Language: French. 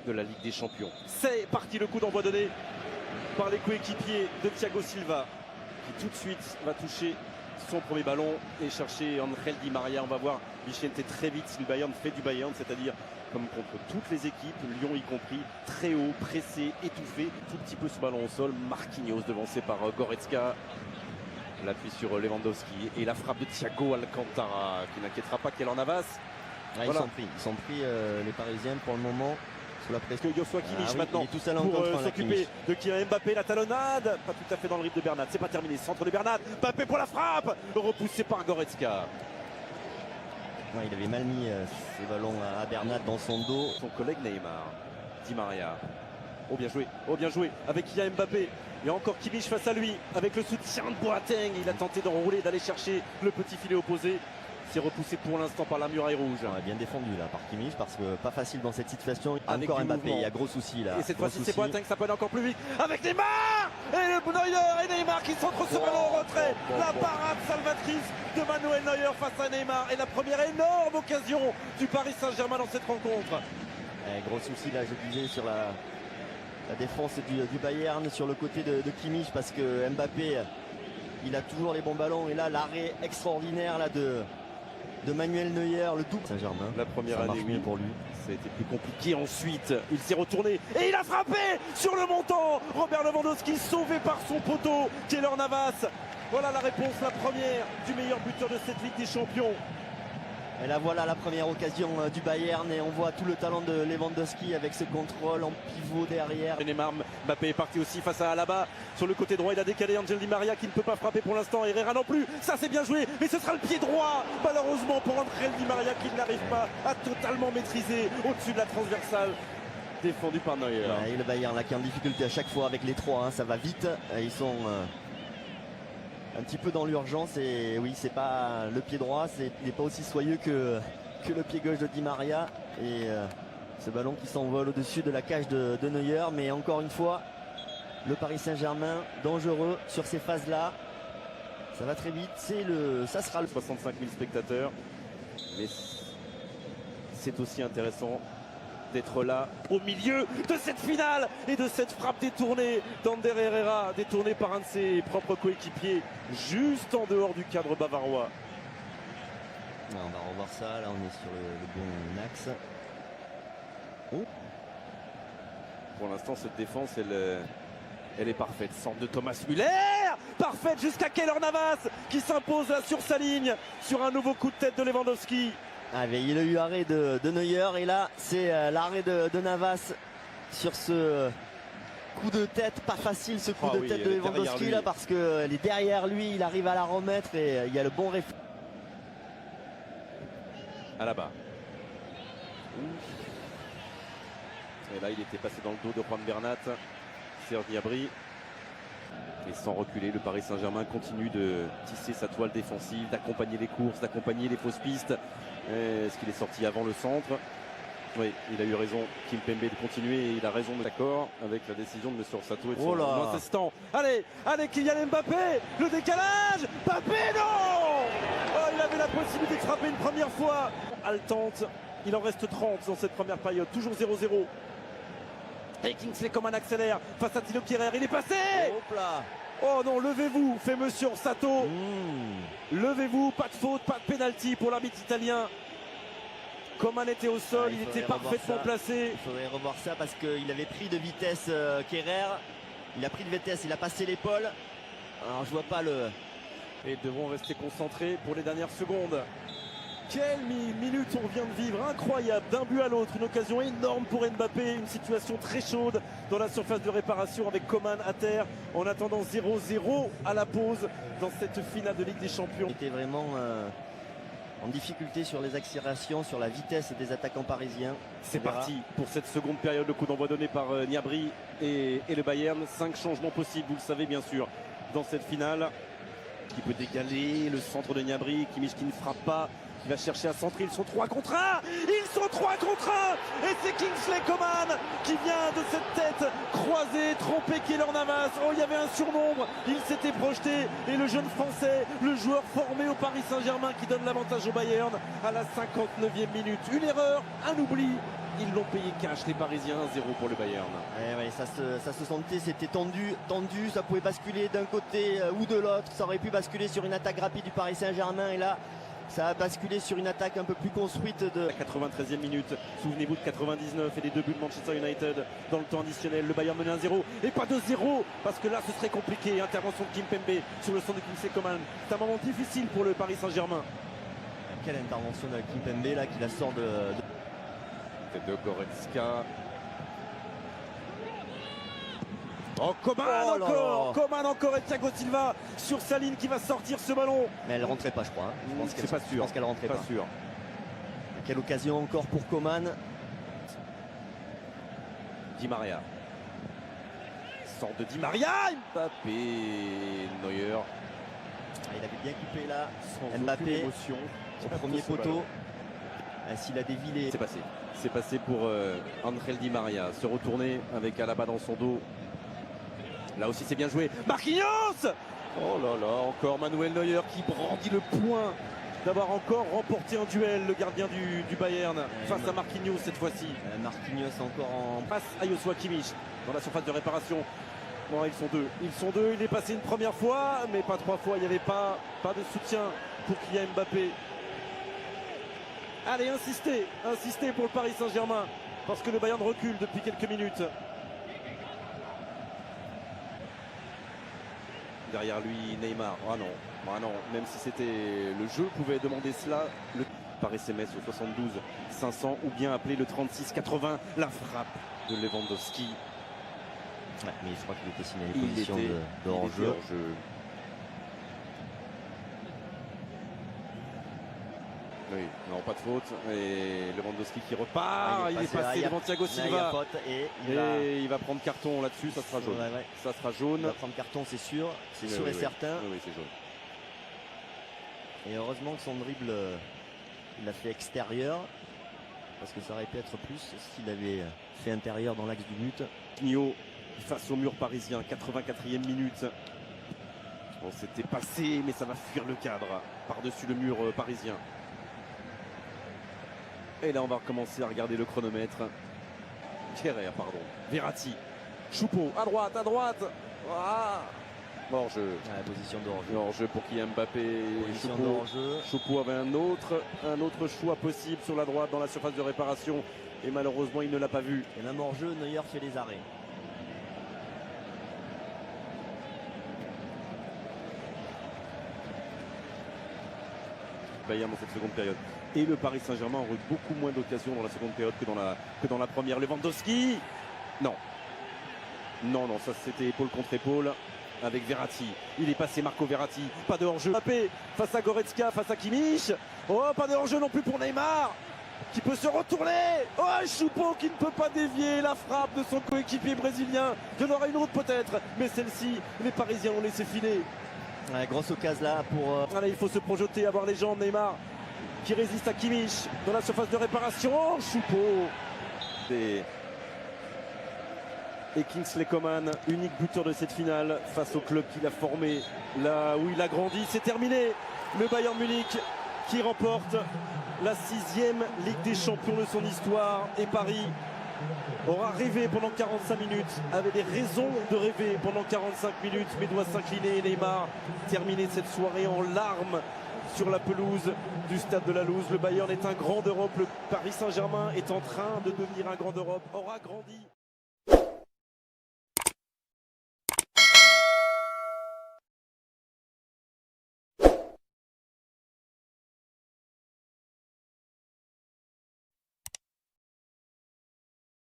de la Ligue des Champions. C'est parti, le coup d'envoi donné par les coéquipiers de Thiago Silva, qui tout de suite va toucher son premier ballon et chercher Angel Di Maria. On va voir Vicente très vite si le Bayern fait du Bayern, c'est-à-dire comme contre toutes les équipes, Lyon y compris, très haut, pressé, étouffé, tout petit peu ce ballon au sol. Marquinhos devancé par Goretzka, l'appui sur Lewandowski et la frappe de Thiago Alcantara qui n'inquiétera pas qu'elle en avance. Ah, voilà. Ils sont pris les Parisiens pour le moment sous la pression. Joshua Kimmich maintenant tout seul pour s'occuper de Kylian Mbappé, la talonnade, pas tout à fait dans le rythme de Bernat, c'est pas terminé, centre de Bernat, Mbappé pour la frappe, repoussé par Goretzka. Ouais, il avait mal mis ses ballons à Bernat dans son dos. Son collègue Neymar, Di Maria. Oh bien joué avec Kylian Mbappé. Il y a encore Kimmich face à lui avec le soutien de Boateng. Il a tenté d'enrouler, d'aller chercher le petit filet opposé. C'est repoussé pour l'instant par la muraille rouge. Ouais, bien défendu là par Kimmich parce que pas facile dans cette situation. Avec encore Mbappé, il y a gros souci là. Et cette fois-ci c'est Boateng, ça peut aller encore plus vite. Avec Neymar et le Neuer et Neymar qui centre ce ballon en retrait. La parade salvatrice de Manuel Neuer face à Neymar et la première énorme occasion du Paris Saint-Germain dans cette rencontre. Gros souci là, je disais sur la défense du Bayern sur le côté de Kimmich parce que Mbappé il a toujours les bons ballons et là l'arrêt extraordinaire là de Manuel Neuer, le double Saint-Germain. La première année oui pour lui. Ça a été plus compliqué ensuite. Il s'est retourné et il a frappé sur le montant. Robert Lewandowski sauvé par son poteau, Keylor Navas. Voilà la réponse, la première du meilleur buteur de cette Ligue des Champions. Et là voilà la première occasion du Bayern et on voit tout le talent de Lewandowski avec ce contrôle en pivot derrière. Neymar, Mbappé est parti aussi face à Alaba. Sur le côté droit il a décalé Angel Di Maria qui ne peut pas frapper pour l'instant. Herrera non plus, ça c'est bien joué. Mais ce sera le pied droit malheureusement pour Angel Di Maria qui n'arrive pas à totalement maîtriser au-dessus de la transversale. Défendu par Neuer. Ouais, et le Bayern là qui est en difficulté à chaque fois avec les trois, hein, ça va vite. Ils sont un petit peu dans l'urgence et oui c'est pas le pied droit, il n'est pas aussi soyeux que le pied gauche de Di Maria et ce ballon qui s'envole au-dessus de la cage de Neuer. Mais encore une fois le Paris Saint-Germain dangereux sur ces phases là, ça va très vite, ça sera le 65 000 spectateurs, mais c'est aussi intéressant d'être là au milieu de cette finale et de cette frappe détournée d'Ander Herrera, détournée par un de ses propres coéquipiers juste en dehors du cadre bavarois. On va revoir ça, là on est sur le bon axe. Oh. Pour l'instant cette défense elle est parfaite. Centre de Thomas Müller, parfaite jusqu'à Keylor Navas qui s'impose là sur sa ligne sur un nouveau coup de tête de Lewandowski. Ah, il a eu arrêt de Neuer et là c'est l'arrêt de Navas sur ce coup de tête, pas facile ce coup de tête de Lewandowski là parce qu'elle est derrière lui, il arrive à la remettre et il y a le bon réflexe. Alaba. Et là il était passé dans le dos de Juan Bernat, Serge Gnabry. Et sans reculer, le Paris Saint-Germain continue de tisser sa toile défensive, d'accompagner les courses, d'accompagner les fausses pistes. Est-ce qu'il est sorti avant le centre? Oui, il a eu raison, Kimpembe, de continuer et il a raison, d'accord, avec la décision de M. Sato et de son assistant. Allez, Kylian Mbappé, le décalage, Mbappé, non! Oh, il avait la possibilité de frapper une première fois. Haletante, il en reste 30 dans cette première période, toujours 0-0. Et Kingsley Coman accélère face à Thilo Kehrer, il est passé! Hop là. Oh non, levez-vous, fait Monsieur Sato. Levez-vous, pas de faute, pas de pénalty pour l'arbitre italien. Coman était au sol, il était parfaitement placé. Il faudrait revoir ça parce qu'il avait pris de vitesse Kehrer. Il a pris de vitesse, il a passé l'épaule. Alors je vois pas le... Et devront rester concentrés pour les dernières secondes. Quelle minute on vient de vivre, incroyable, d'un but à l'autre, une occasion énorme pour Mbappé, une situation très chaude dans la surface de réparation avec Coman à terre, en attendant 0-0 à la pause dans cette finale de Ligue des Champions. Il était vraiment en difficulté sur les accélérations, sur la vitesse des attaquants parisiens. C'est parti pour cette seconde période, le coup d'envoi donné par Gnabry et le Bayern. 5 changements possibles, vous le savez bien sûr, dans cette finale. Qui peut dégaler le centre de Gnabry, Kimmich qui ne frappe pas. Qui va chercher à centrer, ils sont 3 contre 1. Ils sont 3 contre 1. Et c'est Kingsley Coman qui vient de cette tête croisée, tromper Keylor Navas. Oh, il y avait un surnombre, il s'était projeté. Et le jeune français, le joueur formé au Paris Saint-Germain qui donne l'avantage au Bayern à la 59e minute. Une erreur, un oubli Ils l'ont payé cash, les Parisiens, 1-0 pour le Bayern. Ouais, ça se sentait, c'était tendu, ça pouvait basculer d'un côté ou de l'autre. Ça aurait pu basculer sur une attaque rapide du Paris Saint-Germain. Et là, ça a basculé sur une attaque un peu plus construite de... La 93e minute, souvenez-vous de 99 et les 2 buts de Manchester United dans le temps additionnel. Le Bayern menait 1-0 et pas 2-0 parce que là ce serait compliqué. Intervention de Kimpembe sur le centre de Kingsley Coman. C'est un moment difficile pour le Paris Saint-Germain. Quelle intervention de Kimpembe là qui la sort de Goretzka. Oh, Coman Oh là encore là. Coman encore et Thiago Silva sur sa ligne qui va sortir ce ballon. Mais elle rentrait pas, je crois. C'est pas sûr. Je pense qu'elle rentrait pas. Sûr. Quelle occasion encore pour Coman. Di Maria. Sort de Di Maria. Mbappé. Neuer. Il avait bien coupé là. Sans Mbappé aucune émotion. au premier poteau. S'il a dévilé. C'est passé. C'est passé pour Angel Di Maria. Se retourner avec Alaba dans son dos. Là aussi c'est bien joué. Marquinhos. Oh là là, encore Manuel Neuer qui brandit le point d'avoir encore remporté un duel, le gardien du Bayern, face à Marquinhos cette fois-ci. Marquinhos encore en Passe à Joshua Kimmich dans la surface de réparation. Bon, ils sont deux, il est passé une première fois, mais pas 3 fois, il n'y avait pas de soutien pour Kylian Mbappé. Allez, insistez pour le Paris Saint-Germain, parce que le Bayern recule depuis quelques minutes. Derrière lui, Neymar. Ah non, même si c'était le jeu pouvait demander cela, le par SMS au 72 500 ou bien appeler le 36 80, la frappe de Lewandowski. Ouais, mais je crois qu'il était signalé position de hors-jeu. Oui, non, pas de faute. Et Lewandowski qui repart. Il est passé devant Thiago Silva. Et il va prendre carton là-dessus, ça sera jaune. Ouais. Ça sera jaune. Il va prendre carton, c'est sûr. C'est sûr et certain. Oui, c'est jaune. Et heureusement que son dribble, il l'a fait extérieur. Parce que ça aurait pu être plus s'il avait fait intérieur dans l'axe du but. Nio face au mur parisien, 84e minute. Bon, c'était passé, mais ça va fuir le cadre par-dessus le mur parisien. Et là, on va recommencer à regarder le chronomètre. Kerrer, pardon. Verratti. Choupeau, à droite. Ah. Hors-jeu. Ouais, position de hors-jeu. Hors-jeu pour Kylian Mbappé. Choupeau avait un autre choix possible sur la droite dans la surface de réparation. Et malheureusement, il ne l'a pas vu. Et même hors-jeu, Neuer fait les arrêts. Bayern dans cette seconde période. Et le Paris Saint-Germain aurait eu beaucoup moins d'occasions dans la seconde période que dans la première. Lewandowski. Non, ça c'était épaule contre épaule avec Verratti. Il est passé, Marco Verratti. Pas de hors-jeu. Mbappé face à Goretzka, face à Kimmich. Oh, pas de hors-jeu non plus pour Neymar qui peut se retourner. Oh, Choupeau qui ne peut pas dévier la frappe de son coéquipier brésilien. Il y en aura une autre peut-être, mais celle-ci, les Parisiens ont laissé filer. Ouais, grosse occasion là pour... Allez, il faut se projeter, avoir les jambes. Neymar qui résiste à Kimmich dans la surface de réparation. Oh, Choupeau. Et Kingsley Coman, unique buteur de cette finale face au club qu'il a formé, là où il a grandi. C'est terminé. Le Bayern Munich qui remporte la 6e Ligue des Champions de son histoire. Et Paris aura rêvé pendant 45 minutes, avait des raisons de rêver pendant 45 minutes, mais doit s'incliner. Neymar terminer cette soirée en larmes sur la pelouse du stade de la Luz. Le Bayern est un grand d'Europe, le Paris Saint-Germain est en train de devenir un grand d'Europe, aura grandi.